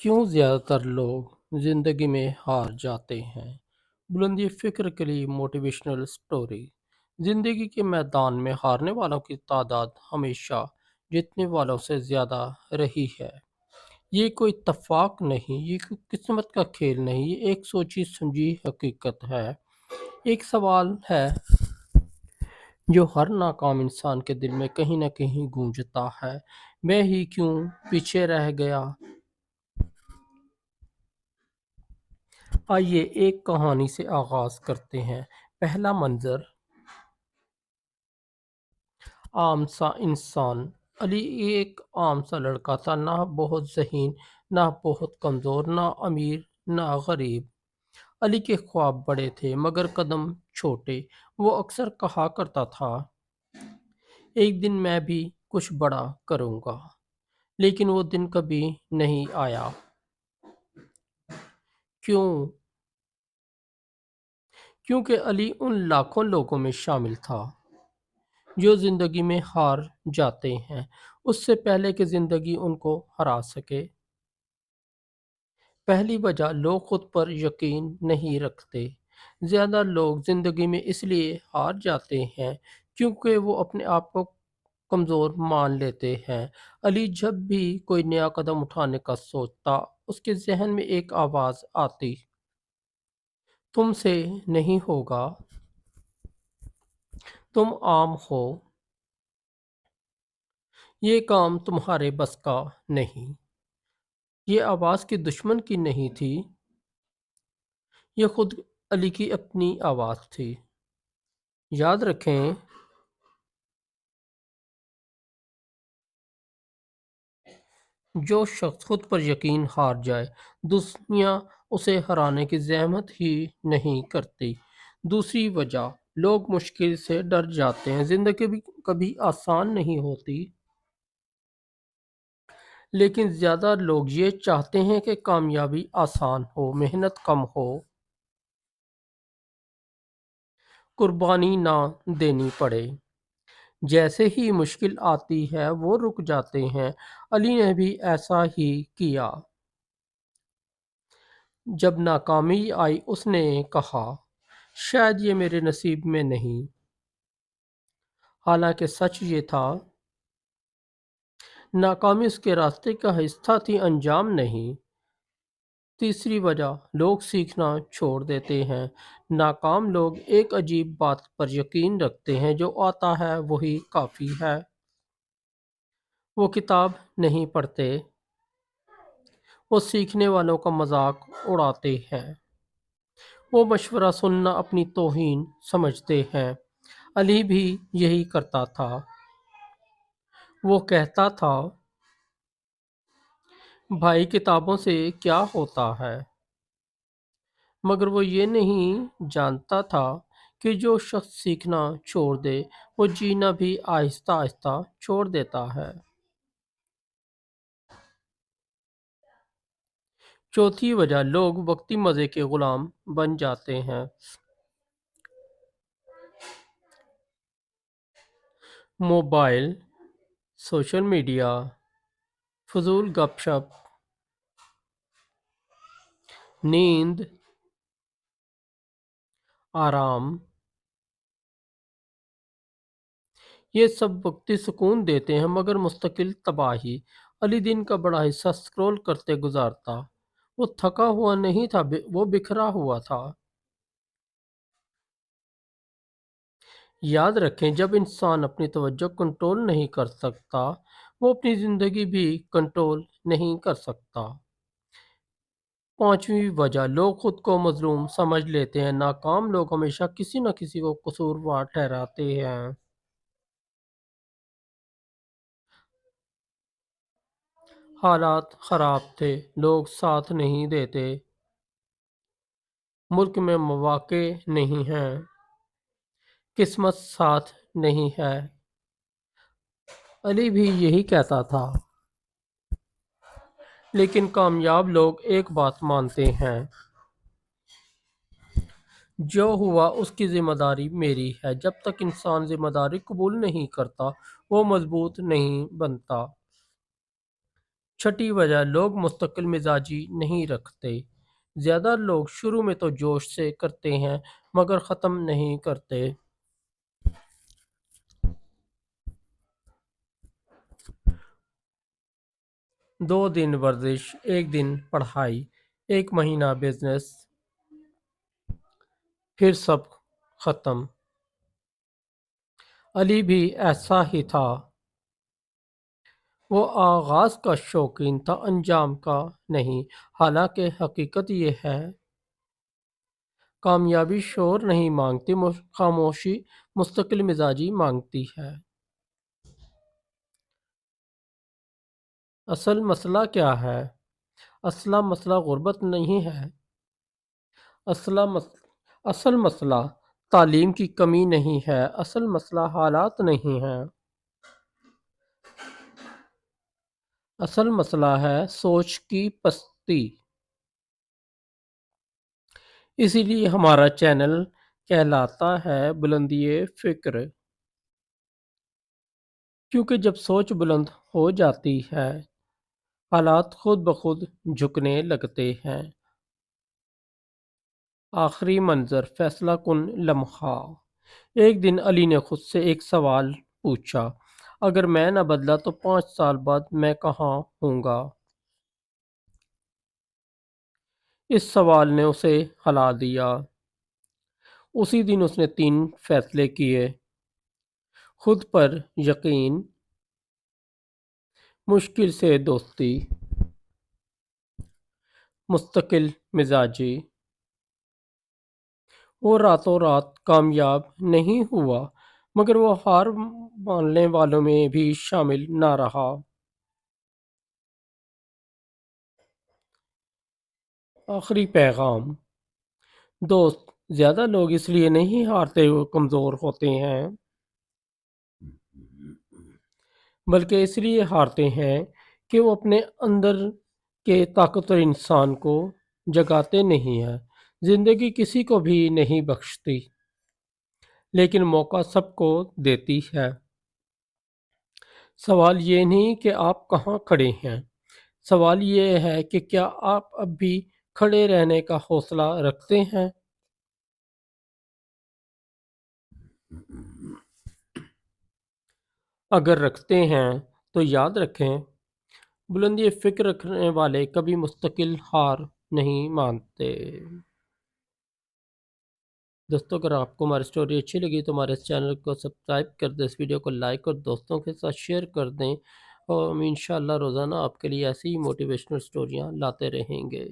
کیوں زیادہ تر لوگ زندگی میں ہار جاتے ہیں؟ بلندی فکر کے لیے موٹیویشنل سٹوری۔ زندگی کے میدان میں ہارنے والوں کی تعداد ہمیشہ جیتنے والوں سے زیادہ رہی ہے۔ یہ کوئی اتفاق نہیں، یہ کوئی قسمت کا کھیل نہیں، یہ ایک سوچی سمجھی حقیقت ہے۔ ایک سوال ہے جو ہر ناکام انسان کے دل میں کہیں نہ کہیں گونجتا ہے، میں ہی کیوں پیچھے رہ گیا؟ آئیے ایک کہانی سے آغاز کرتے ہیں۔ پہلا منظر، عام سا انسان۔ علی ایک عام سا لڑکا تھا، نہ بہت ذہین، نہ بہت کمزور، نہ امیر نہ غریب۔ علی کے خواب بڑے تھے مگر قدم چھوٹے۔ وہ اکثر کہا کرتا تھا، ایک دن میں بھی کچھ بڑا کروں گا، لیکن وہ دن کبھی نہیں آیا۔ کیوں؟ کیونکہ علی ان لاکھوں لوگوں میں شامل تھا جو زندگی میں ہار جاتے ہیں اس سے پہلے کہ زندگی ان کو ہرا سکے۔ پہلی وجہ، لوگ خود پر یقین نہیں رکھتے۔ زیادہ لوگ زندگی میں اس لیے ہار جاتے ہیں کیونکہ وہ اپنے آپ کو کمزور مان لیتے ہیں۔ علی جب بھی کوئی نیا قدم اٹھانے کا سوچتا، اس کے ذہن میں ایک آواز آتی، تم سے نہیں ہوگا، تم عام ہو، یہ کام تمہارے بس کا نہیں۔ یہ آواز کی دشمن کی نہیں تھی، یہ خود علی کی اپنی آواز تھی۔ یاد رکھیں، جو شخص خود پر یقین ہار جائے، دنیا اسے ہرانے کی زحمت ہی نہیں کرتی۔ دوسری وجہ، لوگ مشکل سے ڈر جاتے ہیں۔ زندگی بھی کبھی آسان نہیں ہوتی، لیکن زیادہ لوگ یہ چاہتے ہیں کہ کامیابی آسان ہو، محنت کم ہو، قربانی نہ دینی پڑے۔ جیسے ہی مشکل آتی ہے وہ رک جاتے ہیں۔ علی نے بھی ایسا ہی کیا۔ جب ناکامی آئی اس نے کہا، شاید یہ میرے نصیب میں نہیں۔ حالانکہ سچ یہ تھا، ناکامی اس کے راستے کا حصہ تھی، انجام نہیں۔ تیسری وجہ، لوگ سیکھنا چھوڑ دیتے ہیں۔ ناکام لوگ ایک عجیب بات پر یقین رکھتے ہیں، جو آتا ہے وہی کافی ہے۔ وہ کتاب نہیں پڑھتے، وہ سیکھنے والوں کا مذاق اڑاتے ہیں، وہ مشورہ سننا اپنی توہین سمجھتے ہیں۔ علی بھی یہی کرتا تھا۔ وہ کہتا تھا، بھائی کتابوں سے کیا ہوتا ہے؟ مگر وہ یہ نہیں جانتا تھا کہ جو شخص سیکھنا چھوڑ دے وہ جینا بھی آہستہ آہستہ چھوڑ دیتا ہے۔ چوتھی وجہ، لوگ وقتی مزے کے غلام بن جاتے ہیں۔ موبائل، سوشل میڈیا، فضول گپ شپ، نیند، آرام، یہ سب وقتی سکون دیتے ہیں مگر مستقل تباہی۔ علی دن کا بڑا حصہ سکرول کرتے گزارتا۔ وہ تھکا ہوا نہیں تھا، وہ بکھرا ہوا تھا۔ یاد رکھیں، جب انسان اپنی توجہ کنٹرول نہیں کر سکتا، وہ اپنی زندگی بھی کنٹرول نہیں کر سکتا۔ پانچویں وجہ، لوگ خود کو مظلوم سمجھ لیتے ہیں۔ ناکام لوگ ہمیشہ کسی نہ کسی کو قصوروار ٹھہراتے ہیں۔ حالات خراب تھے، لوگ ساتھ نہیں دیتے، ملک میں مواقع نہیں ہیں، قسمت ساتھ نہیں ہے۔ علی بھی یہی کہتا تھا۔ لیکن کامیاب لوگ ایک بات مانتے ہیں، جو ہوا اس کی ذمہ داری میری ہے۔ جب تک انسان ذمہ داری قبول نہیں کرتا وہ مضبوط نہیں بنتا۔ چھٹی وجہ، لوگ مستقل مزاجی نہیں رکھتے۔ زیادہ لوگ شروع میں تو جوش سے کرتے ہیں مگر ختم نہیں کرتے۔ 2 دن ورزش، 1 دن پڑھائی، 1 مہینہ بزنس، پھر سب ختم۔ علی بھی ایسا ہی تھا۔ وہ آغاز کا شوقین تھا، انجام کا نہیں۔ حالانکہ حقیقت یہ ہے، کامیابی شور نہیں مانگتی، خاموشی مستقل مزاجی مانگتی ہے۔ اصل مسئلہ کیا ہے؟ اصل مسئلہ غربت نہیں ہے۔ اصل مسئلہ تعلیم کی کمی نہیں ہے۔ اصل مسئلہ حالات نہیں ہے۔ اصل مسئلہ ہے سوچ کی پستی۔ اسی لیے ہمارا چینل کہلاتا ہے بلندی فکر، کیونکہ جب سوچ بلند ہو جاتی ہے، حالات خود بخود جھکنے لگتے ہیں۔ آخری منظر، فیصلہ کن لمحہ۔ ایک دن علی نے خود سے ایک سوال پوچھا، اگر میں نہ بدلا تو 5 سال بعد میں کہاں ہوں گا؟ اس سوال نے اسے ہلا دیا۔ اسی دن اس نے 3 فیصلے کیے: خود پر یقین، مشکل سے دوستی، مستقل مزاجی۔ وہ راتوں رات کامیاب نہیں ہوا، مگر وہ ہار ماننے والوں میں بھی شامل نہ رہا۔ آخری پیغام: دوست، زیادہ لوگ اس لیے نہیں ہارتے وہ کمزور ہوتے ہیں، بلکہ اس لیے ہارتے ہیں کہ وہ اپنے اندر کے طاقتور انسان کو جگاتے نہیں ہیں۔ زندگی کسی کو بھی نہیں بخشتی، لیکن موقع سب کو دیتی ہے۔ سوال یہ نہیں کہ آپ کہاں کھڑے ہیں، سوال یہ ہے کہ کیا آپ اب بھی کھڑے رہنے کا حوصلہ رکھتے ہیں؟ اگر رکھتے ہیں تو یاد رکھیں، بلندی فکر رکھنے والے کبھی مستقل ہار نہیں مانتے۔ دوستوں، اگر آپ کو ہماری سٹوری اچھی لگی تو ہمارے اس چینل کو سبسکرائب کر دیں، اس ویڈیو کو لائک اور دوستوں کے ساتھ شیئر کر دیں، اور ہم انشاءاللہ روزانہ آپ کے لیے ایسی ہی موٹیویشنل سٹوریاں لاتے رہیں گے۔